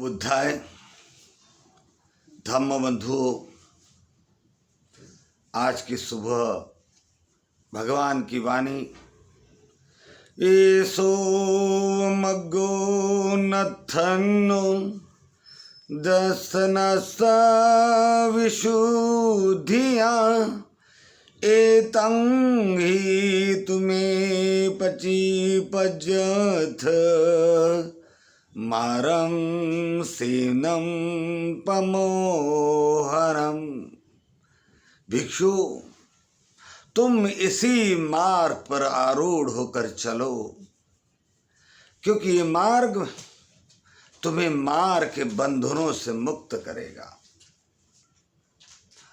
बुद्धाय धम्म बंधुओं, आज की सुबह भगवान की वाणी एसो मग्गो नथन्नो दसनसा विशुद्धिया एतं हि तुम्हें पची पजथ मारं सेनम पमोहरम। भिक्षु, तुम इसी मार्ग पर आरूढ़ होकर चलो, क्योंकि ये मार्ग तुम्हें मार के बंधनों से मुक्त करेगा।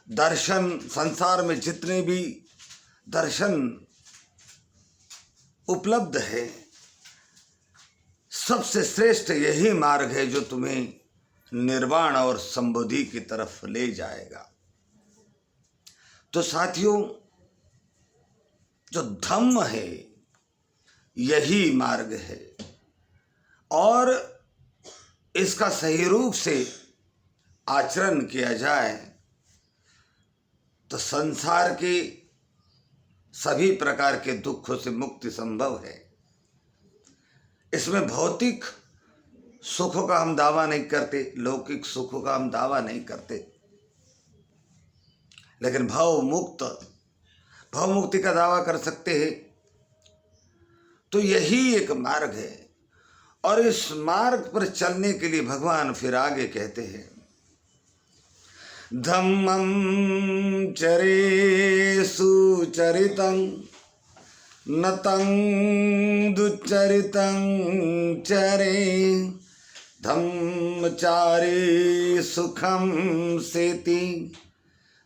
दर्शन, संसार में जितने भी दर्शन उपलब्ध है, सबसे श्रेष्ठ यही मार्ग है जो तुम्हें निर्वाण और संबोधि की तरफ ले जाएगा। तो साथियों, जो धम्म है यही मार्ग है, और इसका सही रूप से आचरण किया जाए तो संसार के सभी प्रकार के दुखों से मुक्ति संभव है। इसमें भौतिक सुखों का हम दावा नहीं करते, लौकिक सुखों का हम दावा नहीं करते, लेकिन भाव मुक्ति का दावा कर सकते हैं। तो यही एक मार्ग है, और इस मार्ग पर चलने के लिए भगवान फिर आगे कहते हैं, धम्मं चरे सुचरितं नतं दुच्चरितं चरे धम्मचारे सुखं सेति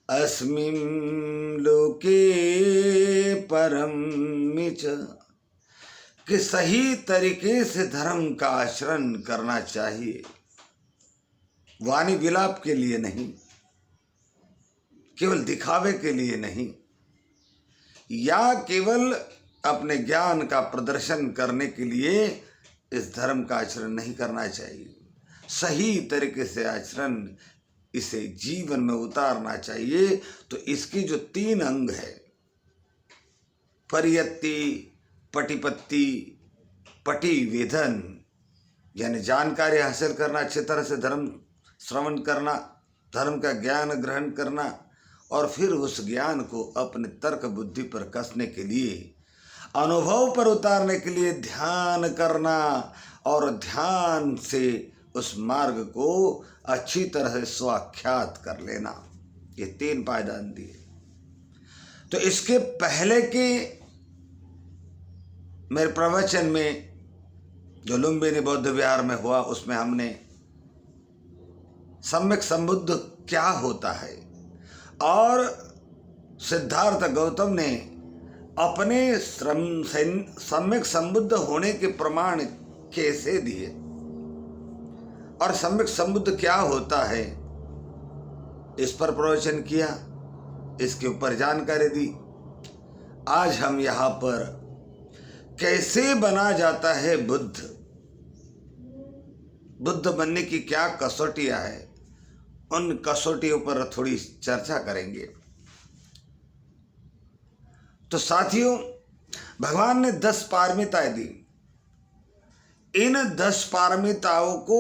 अस्मिन् लोके परमिच। कि सही तरीके से धर्म का आचरण करना चाहिए, वाणी विलाप के लिए नहीं, केवल दिखावे के लिए नहीं, या केवल अपने ज्ञान का प्रदर्शन करने के लिए इस धर्म का आचरण नहीं करना चाहिए। सही तरीके से आचरण इसे जीवन में उतारना चाहिए। तो इसकी जो 3 अंग है, परियत्ति, पटिपत्ति, पटिवेधन, यानी जानकारी हासिल करना, अच्छी तरह से धर्म श्रवण करना, धर्म का ज्ञान ग्रहण करना, और फिर उस ज्ञान को अपने तर्क बुद्धि पर कसने के लिए, अनुभव पर उतारने के लिए ध्यान करना, और ध्यान से उस मार्ग को अच्छी तरह से स्वाख्यात कर लेना। ये 3 पायदान दिए। तो इसके पहले के मेरे प्रवचन में जो लुम्बिनी बौद्ध विहार में हुआ, उसमें हमने सम्यक संबुद्ध क्या होता है, और सिद्धार्थ गौतम ने अपने सम्यक संबुद्ध होने के प्रमाण कैसे दिए, और सम्यक संबुद्ध क्या होता है, इस पर प्रवचन किया, इसके ऊपर जानकारी दी। आज हम यहाँ पर कैसे बना जाता है बुद्ध, बुद्ध बनने की क्या कसौटियां हैं, उन कसौटियों पर थोड़ी चर्चा करेंगे। तो साथियों, भगवान ने 10 पारमिताएं दी। इन 10 पारमिताओं को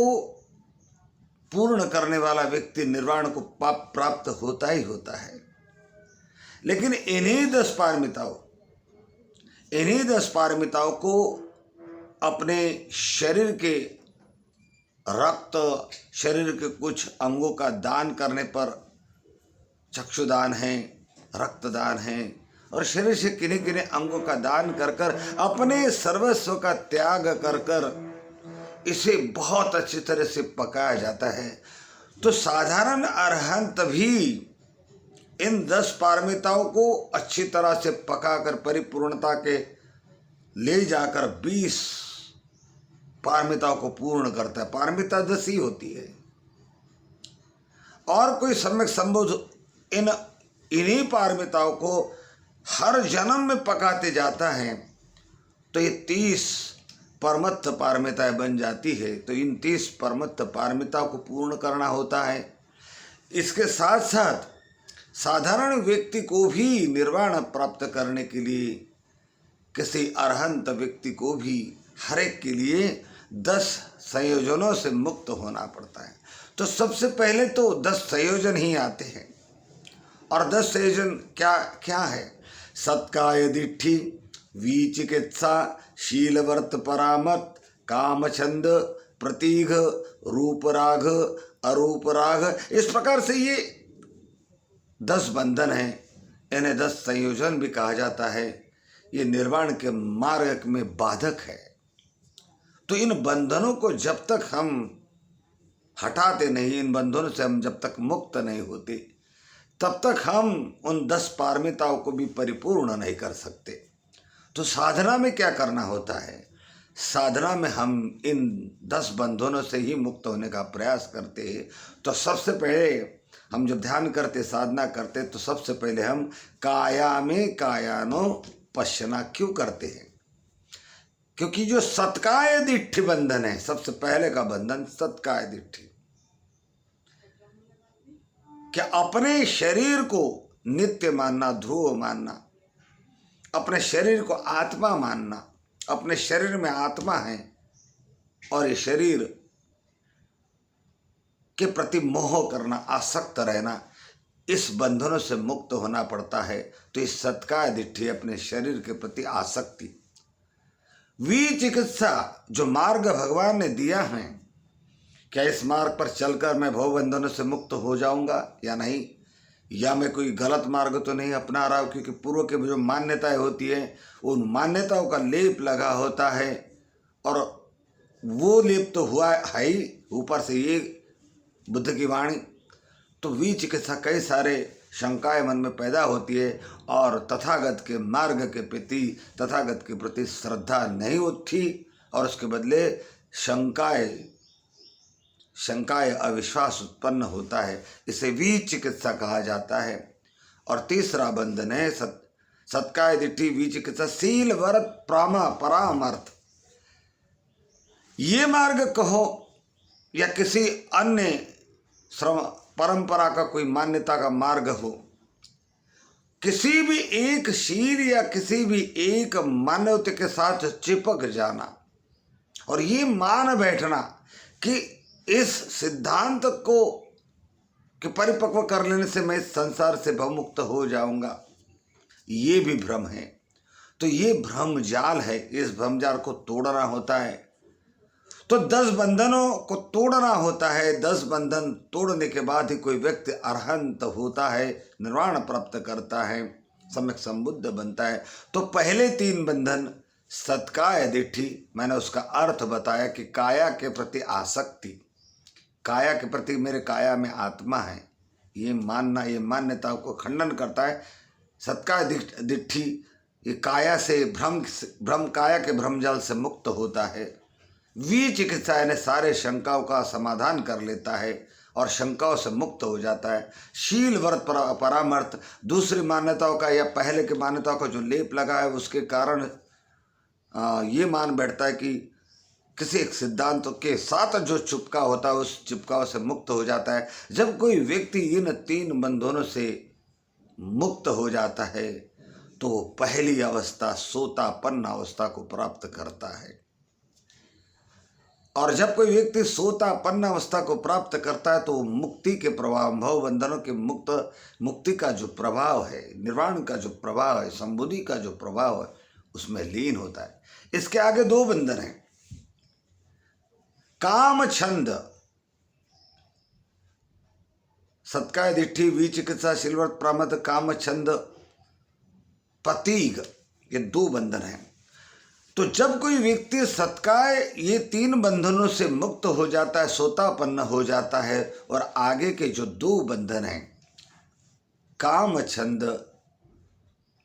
पूर्ण करने वाला व्यक्ति निर्वाण को प्राप्त होता ही होता है। लेकिन इन्हीं 10 पारमिताओं को अपने शरीर के रक्त, शरीर के कुछ अंगों का दान करने पर, चक्षुदान है, रक्तदान है, और शरीर से किन्हीं किन्हीं अंगों का दान कर कर, अपने सर्वस्व का त्याग कर कर इसे बहुत अच्छी तरह से पकाया जाता है। तो साधारण अरहंत भी इन 10 पारमिताओं को अच्छी तरह से पकाकर परिपूर्णता के ले जाकर 20 पारमिताओं को पूर्ण करता है। पारमिता 10 ही होती है, और कोई सम्यक संबोध इन्हीं पारमिताओं को हर जन्म में पकाते जाता है। तो ये 30 परमत्थ पारमिताएं बन जाती है, तो इन 30 परमत्थ पारमिताओं को पूर्ण करना होता है। इसके साथ साथ साधारण व्यक्ति को भी निर्वाण प्राप्त करने के लिए, किसी अरहंत व्यक्ति को भी हर एक के लिए 10 संयोजनों से मुक्त होना पड़ता है। तो सबसे पहले तो 10 संयोजन ही आते हैं। और 10 संयोजन क्या क्या है? सत्काय दिट्ठी, विचिकित्सा, शीलवर्त परामत, कामछंद, प्रतीघ, रूपराग, अरूपराग, इस प्रकार से ये 10 बंधन हैं। इन्हें 10 संयोजन भी कहा जाता है। ये निर्वाण के मार्ग में बाधक है। तो इन बंधनों को जब तक हम हटाते नहीं, इन बंधनों से हम जब तक मुक्त नहीं होते, तब तक हम उन 10 पारमिताओं को भी परिपूर्ण नहीं कर सकते। तो साधना में क्या करना होता है? साधना में हम इन 10 बंधनों से ही मुक्त होने का प्रयास करते हैं। तो सबसे पहले हम जब ध्यान करते, साधना करते, तो सबसे पहले हम काया में कायानो पश्यना क्यों करते हैं? क्योंकि जो सत्काय दिट्ठी बंधन है, सबसे पहले का बंधन सत्काय दिट्ठी, क्या अपने शरीर को नित्य मानना, ध्रुव मानना, अपने शरीर को आत्मा मानना, अपने शरीर में आत्मा है और ये शरीर के प्रति मोह करना, आसक्त रहना, इस बंधनों से मुक्त होना पड़ता है। तो इस सत्काय दिट्ठी, अपने शरीर के प्रति आसक्ति, विचिकित्सा, जो मार्ग भगवान ने दिया है, क्या इस मार्ग पर चलकर मैं भव बंधनों से मुक्त हो जाऊंगा या नहीं, या मैं कोई गलत मार्ग तो नहीं अपना रहा हूँ? क्योंकि पूर्व के जो मान्यताएं होती हैं, उन मान्यताओं का लेप लगा होता है और वो लेप तो हुआ है ही, ऊपर से ये बुद्ध की वाणी। तो विचिकित्सा, कई सारे शंकाएं मन में पैदा होती है और तथागत के मार्ग के प्रति, तथागत के प्रति श्रद्धा नहीं होती और उसके बदले शंकाएं, अविश्वास उत्पन्न होता है। इसे विचिकित्सा कहा जाता है। और तीसरा बंधन है सत्काय दिट्ठी, विचिकित्सा, शील व्रत परामर्थ। ये मार्ग कहो या किसी अन्य श्रम परंपरा का कोई मान्यता का मार्ग हो, किसी भी एक शील या किसी भी एक मान्यता के साथ चिपक जाना और ये मान बैठना कि इस सिद्धांत को कि परिपक्व कर लेने से मैं इस संसार से भवमुक्त हो जाऊंगा, ये भी भ्रम है। तो ये भ्रम जाल है, इस भ्रम जाल को तोड़ना होता है। तो 10 बंधनों को तोड़ना होता है। 10 बंधन तोड़ने के बाद ही कोई व्यक्ति अरहंत होता है, निर्वाण प्राप्त करता है, सम्यक संबुद्ध बनता है। तो पहले 3 बंधन सत्काय दिट्ठी, मैंने उसका अर्थ बताया कि काया के प्रति आसक्ति, काया के प्रति मेरे काया में आत्मा है, ये मानना, ये मान्यताओं को खंडन करता है। सत्काय दिट्ठी, ये काया से भ्रम काया के भ्रमजाल से मुक्त होता है। विचिकित्सा यानी सारे शंकाओं का समाधान कर लेता है और शंकाओं से मुक्त हो जाता है। शील व्रत परामर्थ, दूसरी मान्यताओं का या पहले की मान्यताओं का जो लेप लगा है उसके कारण ये मान बैठता है कि किसी एक सिद्धांत के साथ जो चिपका होता है उस चिपकाव से मुक्त हो जाता है। जब कोई व्यक्ति इन 3 बंधनों से मुक्त हो जाता है तो पहली अवस्था सोतापन्न अवस्था को प्राप्त करता है। और जब कोई व्यक्ति सोतापन्न अवस्था को प्राप्त करता है तो मुक्ति के प्रभाव, भव बंधनों के मुक्ति का जो प्रभाव है, निर्वाण का जो प्रभाव है, संबुद्धि का जो प्रभाव है, उसमें लीन होता है। इसके आगे 2 बंधन हैं। काम छंद, सत्काय दिट्ठी, विचिकित्सा, शीलव्रत परामर्थ, काम छंद, प्रतीग, ये 2 बंधन हैं। तो जब कोई व्यक्ति सत्काय ये 3 बंधनों से मुक्त हो जाता है, सोतापन्न हो जाता है, और आगे के जो 2 बंधन हैं, काम छंद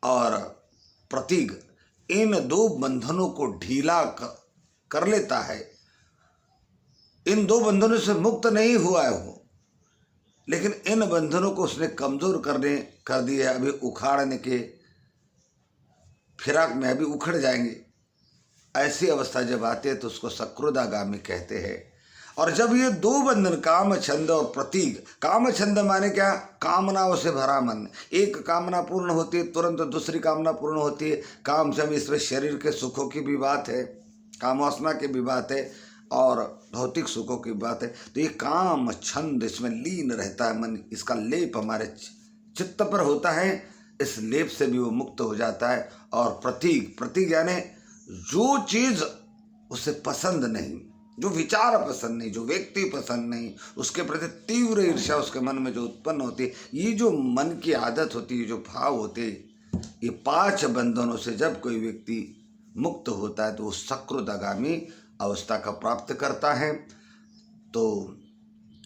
और प्रतीग, इन 2 बंधनों को ढीला कर लेता है। इन 2 बंधनों से मुक्त नहीं हुआ है वो, लेकिन इन बंधनों को उसने कमजोर कर दिया है। अभी उखाड़ने के फिराक में अभी उखड़ जाएंगे। ऐसी अवस्था जब आती है तो उसको सकृदागामी कहते हैं। और जब ये दो बंधन काम छंद और प्रतीक, काम छंद माने क्या, कामनाओं से भरा मन, एक कामना पूर्ण होती है तुरंत दूसरी कामना पूर्ण होती है। काम छंद इसमें शरीर के सुखों की भी बात है, कामवासना की भी बात है और भौतिक सुखों की बात है। तो ये काम छंद इसमें लीन रहता है मन, इसका लेप हमारे चित्त पर होता है, इस लेप से भी वो मुक्त हो जाता है। और प्रतीक, प्रतीक यानी जो चीज़ उसे पसंद नहीं, जो विचार पसंद नहीं, जो व्यक्ति पसंद नहीं, उसके प्रति तीव्र ईर्ष्या उसके मन में जो उत्पन्न होती है, ये जो मन की आदत होती है, जो भाव होते हैं, ये 5 बंधनों से जब कोई व्यक्ति मुक्त होता है तो वो सकृदागामी अवस्था का प्राप्त करता है। तो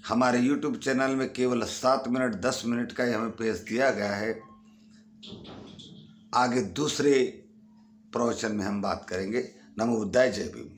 हमारे YouTube चैनल में केवल 7 मिनट 10 मिनट का ही हमें पेज दिया गया है। आगे दूसरे प्रवचन में हम बात करेंगे। नमो बुद्धाय, जय भीम।